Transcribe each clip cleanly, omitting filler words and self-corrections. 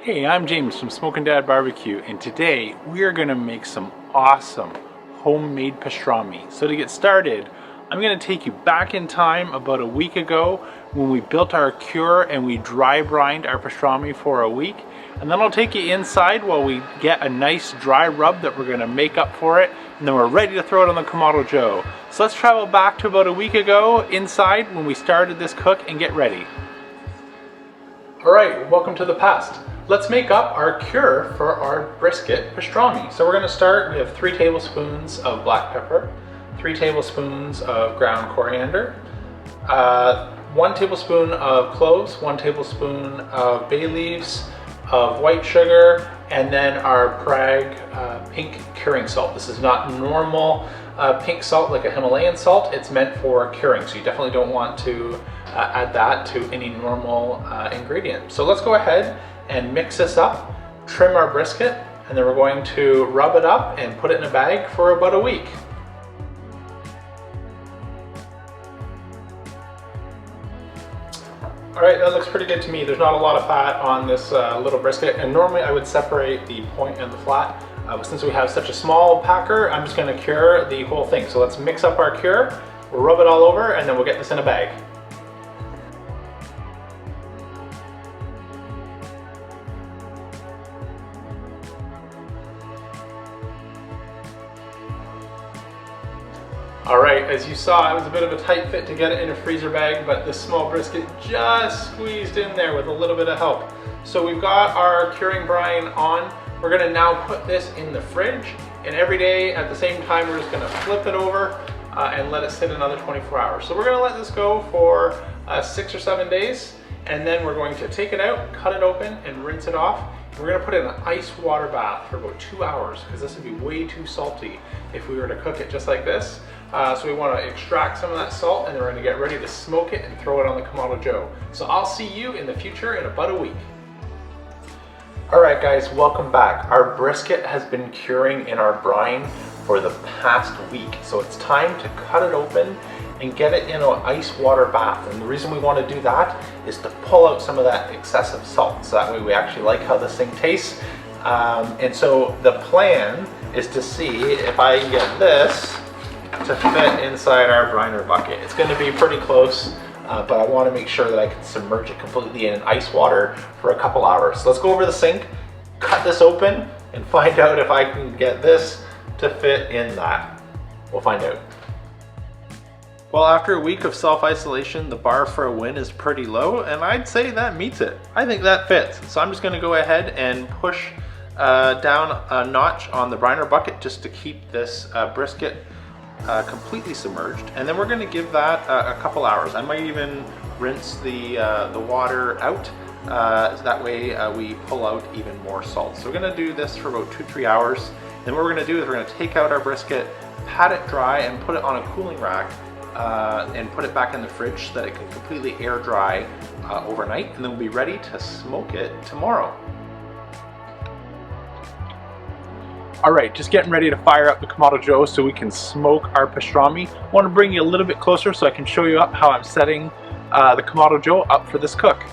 Hey, I'm James from Smokin' Dad Barbecue, and today we are going to make some awesome homemade pastrami. So to get started, I'm going to take you back in time about a week ago when we built our cure and we dry brined our pastrami for a week. And then I'll take you inside while we get a nice dry rub that we're going to make up for it, and then we're ready to throw it on the Kamado Joe. So let's travel back to about a week ago inside when we started this cook and get ready. Alright, welcome to the past. Let's make up our cure for our brisket pastrami. So we're going to start, we have 3 tablespoons of black pepper, 3 tablespoons of ground coriander, 1 tablespoon of cloves, 1 tablespoon of bay leaves, of white sugar, and then our Prague pink curing salt. This is not normal pink salt like a Himalayan salt. It's meant for curing, so you definitely don't want to add that to any normal ingredient. So let's go ahead and mix this up, trim our brisket, and then we're going to rub it up and put it in a bag for about a week. All right, that looks pretty good to me. There's not a lot of fat on this little brisket, and normally I would separate the point and the flat. But since we have such a small packer, I'm just gonna cure the whole thing. So let's mix up our cure, we'll rub it all over, and then we'll get this in a bag. Alright, as you saw, it was a bit of a tight fit to get it in a freezer bag, but this small brisket just squeezed in there with a little bit of help. So we've got our curing brine on. We're going to now put this in the fridge, and every day at the same time we're just going to flip it over and let it sit another 24 hours. So we're going to let this go for 6 or 7 days, and then we're going to take it out, cut it open, and rinse it off. We're going to put it in an ice water bath for about 2 hours because this would be way too salty if we were to cook it just like this. So we want to extract some of that salt, and then we're going to get ready to smoke it and throw it on the Kamado Joe. So I'll see you in the future in about a week. Alright guys, welcome back. Our brisket has been curing in our brine for the past week. So it's time to cut it open and get it in an ice water bath. And the reason we want to do that is to pull out some of that excessive salt. So that way we actually like how this thing tastes. And so the plan is to see if I can get this to fit inside our briner bucket. It's going to be pretty close, but I want to make sure that I can submerge it completely in ice water for a couple hours. So let's go over the sink, cut this open, and find out if I can get this to fit in that. We'll find out. Well, after a week of self-isolation, the bar for a win is pretty low, and I'd say that meets it. I think that fits. So I'm just going to go ahead and push down a notch on the briner bucket just to keep this brisket completely submerged, and then we're going to give that a couple hours. I might even rinse the water out, so that way we pull out even more salt. So we're going to do this for about 2-3 hours. Then what we're going to do is we're going to take out our brisket, pat it dry, and put it on a cooling rack, and put it back in the fridge so that it can completely air dry overnight, and then we'll be ready to smoke it tomorrow. Alright, just getting ready to fire up the Kamado Joe so we can smoke our pastrami. I want to bring you a little bit closer so I can show you up how I'm setting the Kamado Joe up for this cook.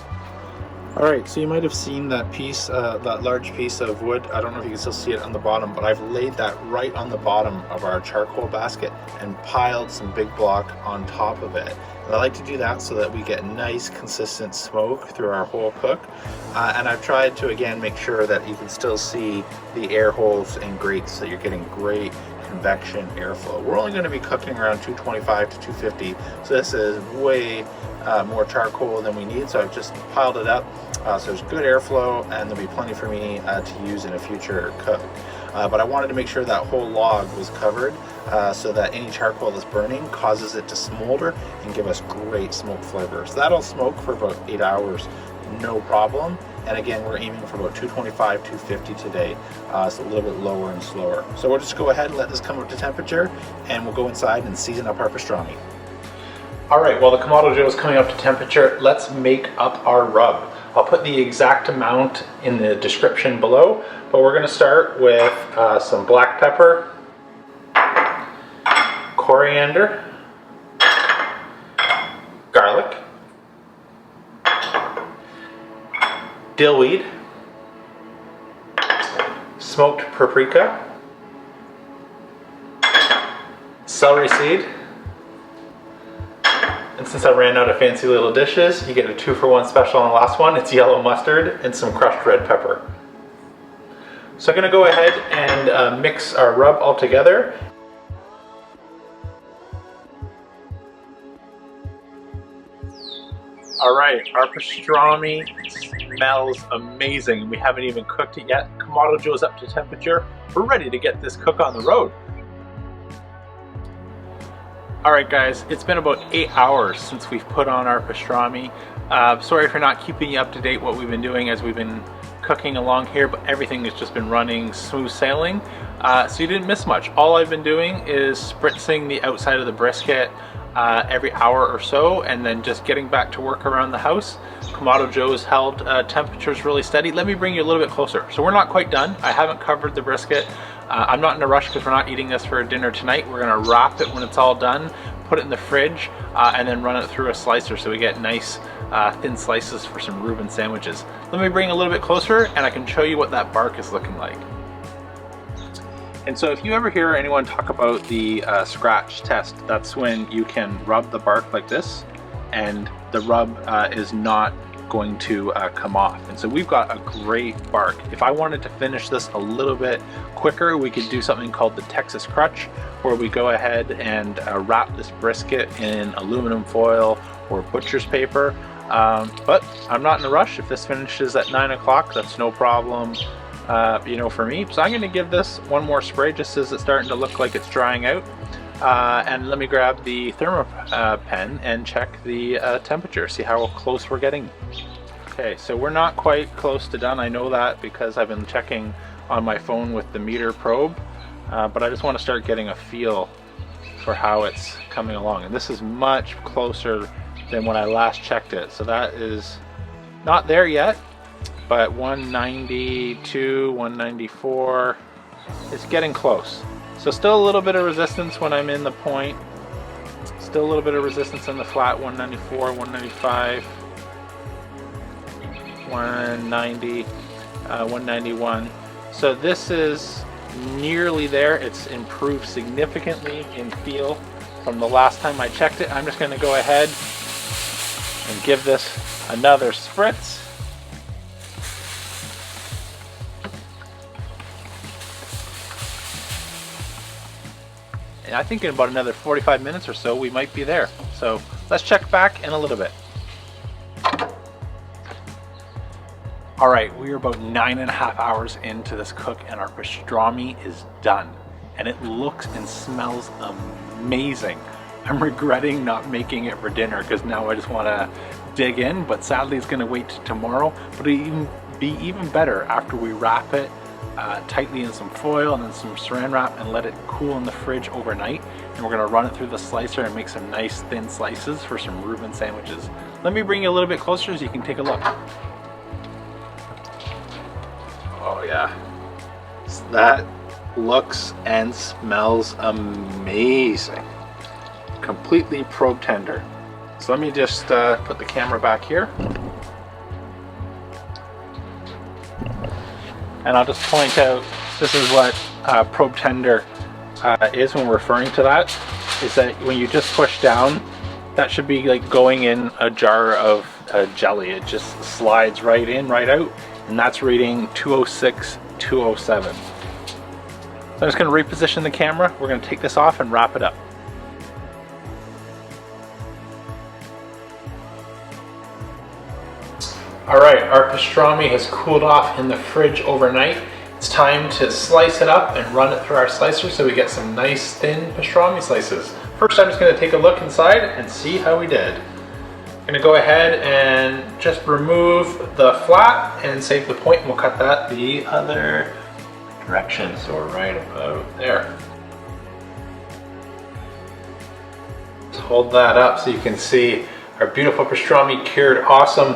Alright, so you might have seen that piece, that large piece of wood. I don't know if you can still see it on the bottom, but I've laid that right on the bottom of our charcoal basket and piled some big block on top of it. And I like to do that so that we get nice consistent smoke through our whole cook. And I've tried to again make sure that you can still see the air holes and grates so you're getting great convection airflow. We're only going to be cooking around 225 to 250, so this is way more charcoal than we need, so I've just piled it up so there's good airflow, and there'll be plenty for me to use in a future cook. But I wanted to make sure that whole log was covered so that any charcoal that's burning causes it to smolder and give us great smoke flavor. So that'll smoke for about 8 hours, no problem. And again, we're aiming for about 225, 250 today, so a little bit lower and slower. So we'll just go ahead and let this come up to temperature, and we'll go inside and season up our pastrami. All right, well, the Kamado Joe is coming up to temperature. Let's make up our rub. I'll put the exact amount in the description below, but we're gonna start with some black pepper, coriander, garlic, dill weed, smoked paprika, celery seed, and since I ran out of fancy little dishes, you get a 2-for-1 special on the last one. It's yellow mustard and some crushed red pepper. So I'm going to go ahead and mix our rub all together. All right, our pastrami smells amazing. We haven't even cooked it yet. Kamado Joe's up to temperature. We're ready to get this cook on the road. All right, guys, it's been about 8 hours since we've put on our pastrami. Sorry for not keeping you up to date what we've been doing as we've been cooking along here, but everything has just been running smooth sailing. So you didn't miss much. All I've been doing is spritzing the outside of the brisket every hour or so, and then just getting back to work around the house. Kamado Joe's held temperatures really steady. Let me bring you a little bit closer. So we're not quite done. I haven't covered the brisket. I'm not in a rush because we're not eating this for dinner tonight. We're gonna wrap it when it's all done, put it in the fridge, and then run it through a slicer so we get nice thin slices for some Reuben sandwiches. Let me bring a little bit closer and I can show you what that bark is looking like. And so if you ever hear anyone talk about the scratch test, that's when you can rub the bark like this and the rub is not going to come off. And so we've got a great bark. If I wanted to finish this a little bit quicker, we could do something called the Texas crutch, where we go ahead and wrap this brisket in aluminum foil or butcher's paper. But I'm not in a rush. If this finishes at 9 o'clock, that's no problem, you know, for me. So I'm going to give this one more spray just as it's starting to look like it's drying out. And let me grab the thermo pen and check the temperature, see how close we're getting. Okay, so we're not quite close to done. I know that because I've been checking on my phone with the meter probe, but I just want to start getting a feel for how it's coming along. And this is much closer than when I last checked it. So that is not there yet, but 192, 194, it's getting close. So still a little bit of resistance when I'm in the point. Still a little bit of resistance in the flat, 194, 195, 190, 191. So this is nearly there. It's improved significantly in feel from the last time I checked it. I'm just going to go ahead and give this another spritz. And I think in about another 45 minutes or so, we might be there. So let's check back in a little bit. All right, we are about 9.5 hours into this cook and our pastrami is done. And it looks and smells amazing. I'm regretting not making it for dinner because now I just want to dig in, but sadly it's going to wait till tomorrow. But it'll be even better after we wrap it tightly in some foil and then some saran wrap and let it cool in the fridge overnight. And we're going to run it through the slicer and make some nice thin slices for some Reuben sandwiches. Let me bring you a little bit closer so you can take a look. Oh yeah, that looks and smells amazing. Completely probe tender. So let me just put the camera back here. And I'll just point out, this is what probe tender is when we're referring to that, is that when you just push down, that should be like going in a jar of jelly. It just slides right in, right out, and that's reading 206, 207. So I'm just going to reposition the camera. We're going to take this off and wrap it up. All right, our pastrami has cooled off in the fridge overnight. It's time to slice it up and run it through our slicer so we get some nice thin pastrami slices. First, I'm just going to take a look inside and see how we did. I'm going to go ahead and just remove the flat and save the point, and we'll cut that the other direction, so we're right about there. Just hold that up so you can see our beautiful pastrami cured awesome.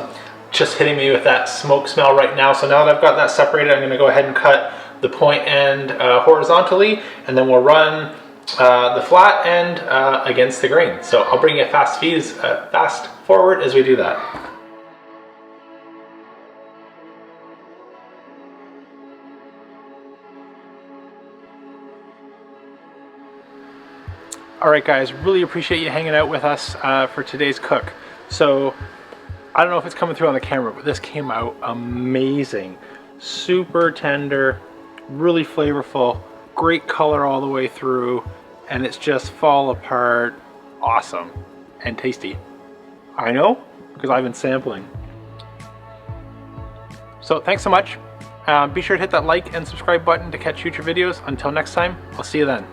Just hitting me with that smoke smell right now. So now that I've got that separated, I'm going to go ahead and cut the point end horizontally, and then we'll run the flat end against the grain. So I'll bring you fast forward as we do that. Alright guys, really appreciate you hanging out with us for today's cook. So, I don't know if it's coming through on the camera, but this came out amazing. Super tender, really flavorful, great color all the way through, and it's just fall apart awesome and tasty. I know, because I've been sampling. So thanks so much. Be sure to hit that like and subscribe button to catch future videos. Until next time, I'll see you then.